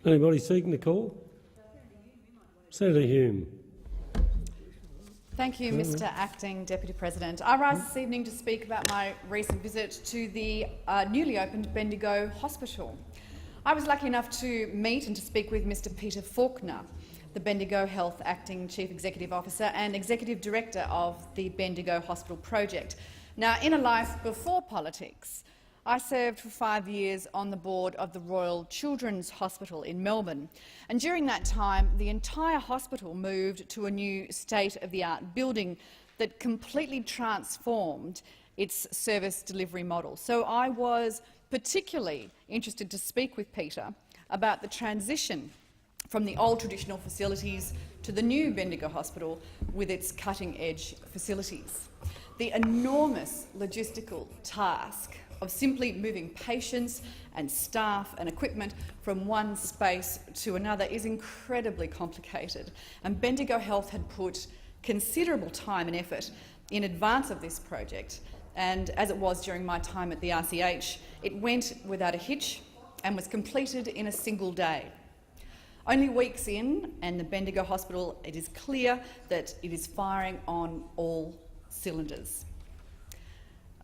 Anybody seeking the call? Senator Hume. Thank you, Mr Acting Deputy President. I rise this evening to speak about my recent visit to the newly opened Bendigo Hospital. I was lucky enough to meet and to speak with Mr Peter Faulkner, the Bendigo Health Acting Chief Executive Officer and Executive Director of the Bendigo Hospital Project. Now, in a life before politics, I served for 5 years on the board of the Royal Children's Hospital in Melbourne, and during that time the entire hospital moved to a new state-of-the-art building that completely transformed its service delivery model. So I was particularly interested to speak with Peter about the transition from the old traditional facilities to the new Bendigo Hospital with its cutting-edge facilities. The enormous logistical task of simply moving patients and staff and equipment from one space to another is incredibly complicated, and Bendigo Health had put considerable time and effort in advance of this project, and as it was during my time at the RCH, it went without a hitch and was completed in a single day. Only weeks in, and the Bendigo Hospital, it is clear that it is firing on all cylinders.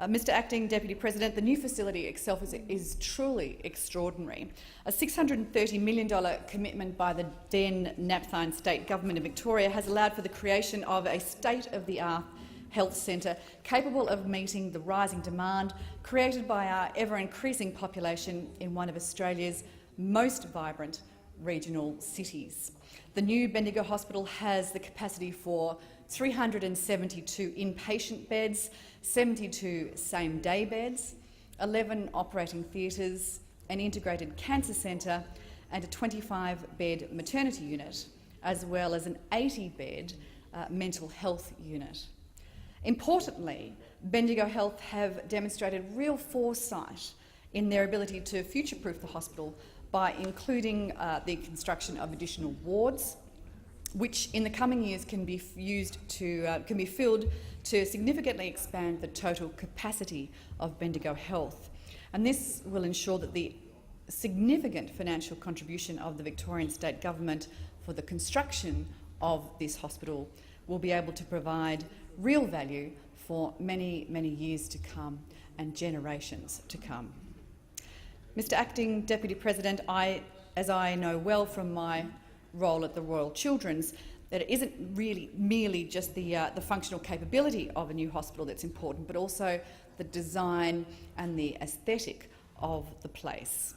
Mr Acting Deputy President, the new facility itself is truly extraordinary. A $630 million commitment by the then Napthine State Government of Victoria has allowed for the creation of a state-of-the-art health centre capable of meeting the rising demand created by our ever-increasing population in one of Australia's most vibrant regional cities. The new Bendigo Hospital has the capacity for 372 inpatient beds, 72 same-day beds, 11 operating theatres, an integrated cancer centre and a 25-bed maternity unit, as well as an 80-bed mental health unit. Importantly, Bendigo Health have demonstrated real foresight in their ability to future-proof the hospital by including the construction of additional wards, which in the coming years can be filled to significantly expand the total capacity of Bendigo Health. And this will ensure that the significant financial contribution of the Victorian State Government for the construction of this hospital will be able to provide real value for many, many years to come and generations to come. Mr Acting Deputy President, as I know well from my role at the Royal Children's, that it isn't really merely just the functional capability of a new hospital that's important, but also the design and the aesthetic of the place.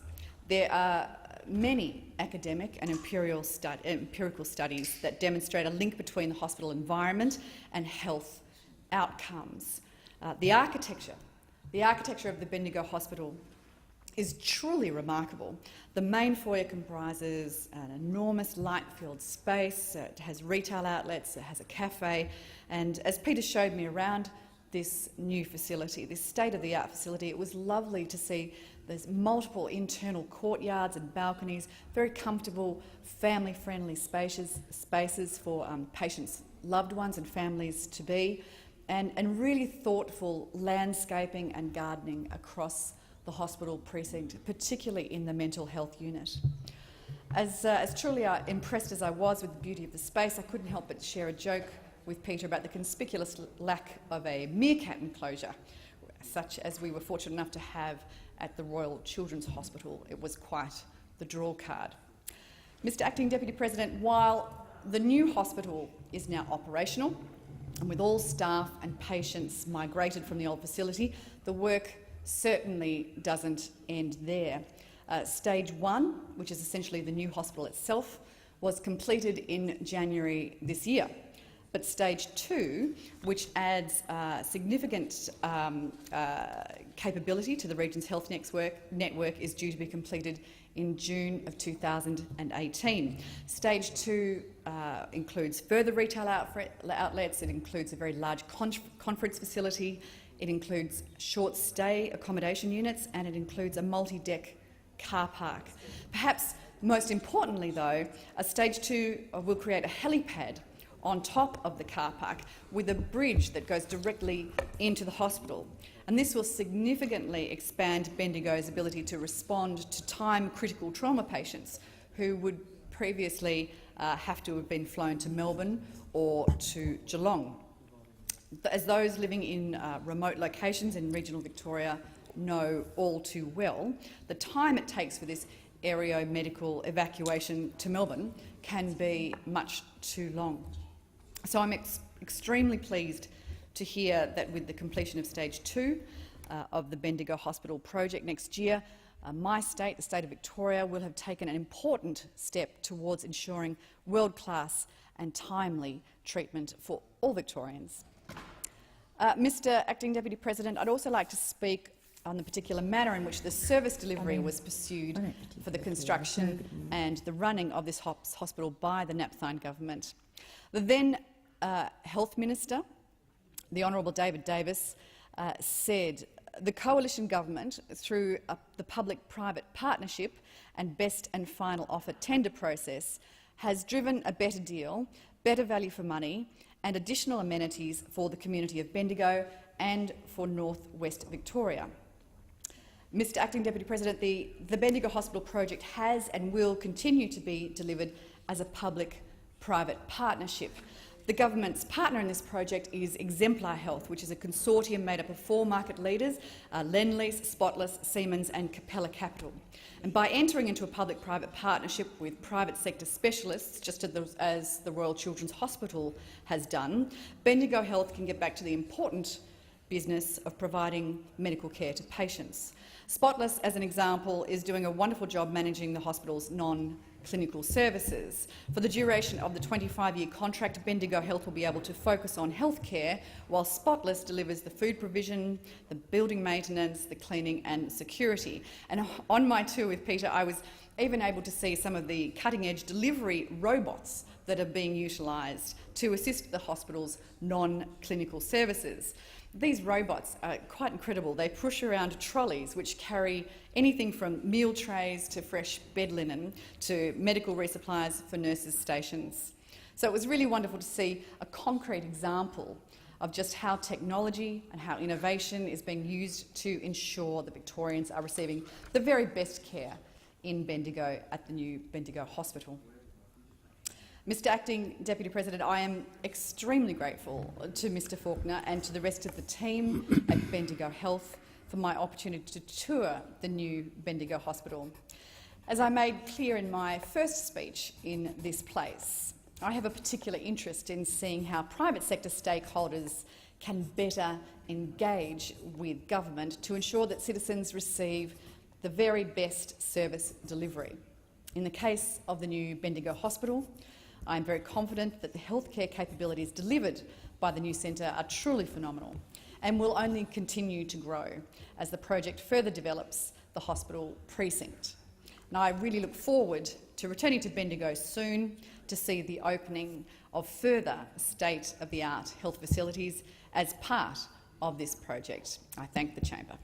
There are many academic and empirical studies that demonstrate a link between the hospital environment and health outcomes. The architecture of the Bendigo Hospital is truly remarkable. The main foyer comprises an enormous light-filled space. It has retail outlets, it has a cafe, and as Peter showed me around this new facility, this state-of-the-art facility, it was lovely to see there's multiple internal courtyards and balconies, very comfortable, family-friendly spaces for patients' loved ones and families to be, and really thoughtful landscaping and gardening across the hospital precinct, particularly in the mental health unit. As truly impressed as I was with the beauty of the space, I couldn't help but share a joke with Peter about the conspicuous lack of a meerkat enclosure, such as we were fortunate enough to have at the Royal Children's Hospital. It was quite the draw card. Mr Acting Deputy President, while the new hospital is now operational, and with all staff and patients migrated from the old facility, the work certainly doesn't end there. Stage 1, which is essentially the new hospital itself, was completed in January this year. But Stage 2, which adds significant capability to the region's health network, is due to be completed in June of 2018. Stage 2 includes further retail outlets, it includes a very large conference facility, it includes short-stay accommodation units, and it includes a multi-deck car park. Perhaps most importantly, though, Stage 2 will create a helipad on top of the car park with a bridge that goes directly into the hospital. And this will significantly expand Bendigo's ability to respond to time-critical trauma patients who would previously have to have been flown to Melbourne or to Geelong. As those living in remote locations in regional Victoria know all too well, the time it takes for this aeromedical evacuation to Melbourne can be much too long. So I'm extremely pleased to hear that with the completion of Stage 2 of the Bendigo Hospital project next year, my state, the state of Victoria, will have taken an important step towards ensuring world-class and timely treatment for all Victorians. Mr Acting Deputy President, I'd also like to speak on the particular manner in which the service delivery was pursued for the construction and the running of this hospital by the Napthine government. The then Health Minister, the Honourable David Davis, said the coalition government, through the public-private partnership and best and final offer tender process, has driven a better deal, better value for money and additional amenities for the community of Bendigo and for North West Victoria. Mr Acting Deputy President, the Bendigo Hospital project has and will continue to be delivered as a public-private partnership. The government's partner in this project is Exemplar Health, which is a consortium made up of 4 market leaders, Lendlease, Spotless, Siemens and Capella Capital. And by entering into a public-private partnership with private sector specialists, just as the Royal Children's Hospital has done, Bendigo Health can get back to the important business of providing medical care to patients. Spotless, as an example, is doing a wonderful job managing the hospital's non-clinical services. For the duration of the 25-year contract, Bendigo Health will be able to focus on healthcare, while Spotless delivers the food provision, the building maintenance, the cleaning and security. And on my tour with Peter, I was even able to see some of the cutting-edge delivery robots that are being utilised to assist the hospital's non-clinical services. These robots are quite incredible. They push around trolleys which carry anything from meal trays to fresh bed linen to medical resupplies for nurses' stations. So it was really wonderful to see a concrete example of just how technology and how innovation is being used to ensure that Victorians are receiving the very best care in Bendigo at the new Bendigo Hospital. Mr Acting Deputy President, I am extremely grateful to Mr Faulkner and to the rest of the team at Bendigo Health for my opportunity to tour the new Bendigo Hospital. As I made clear in my first speech in this place, I have a particular interest in seeing how private sector stakeholders can better engage with government to ensure that citizens receive the very best service delivery. In the case of the new Bendigo Hospital, I am very confident that the healthcare capabilities delivered by the new centre are truly phenomenal and will only continue to grow as the project further develops the hospital precinct. And I really look forward to returning to Bendigo soon to see the opening of further state-of-the-art health facilities as part of this project. I thank the Chamber.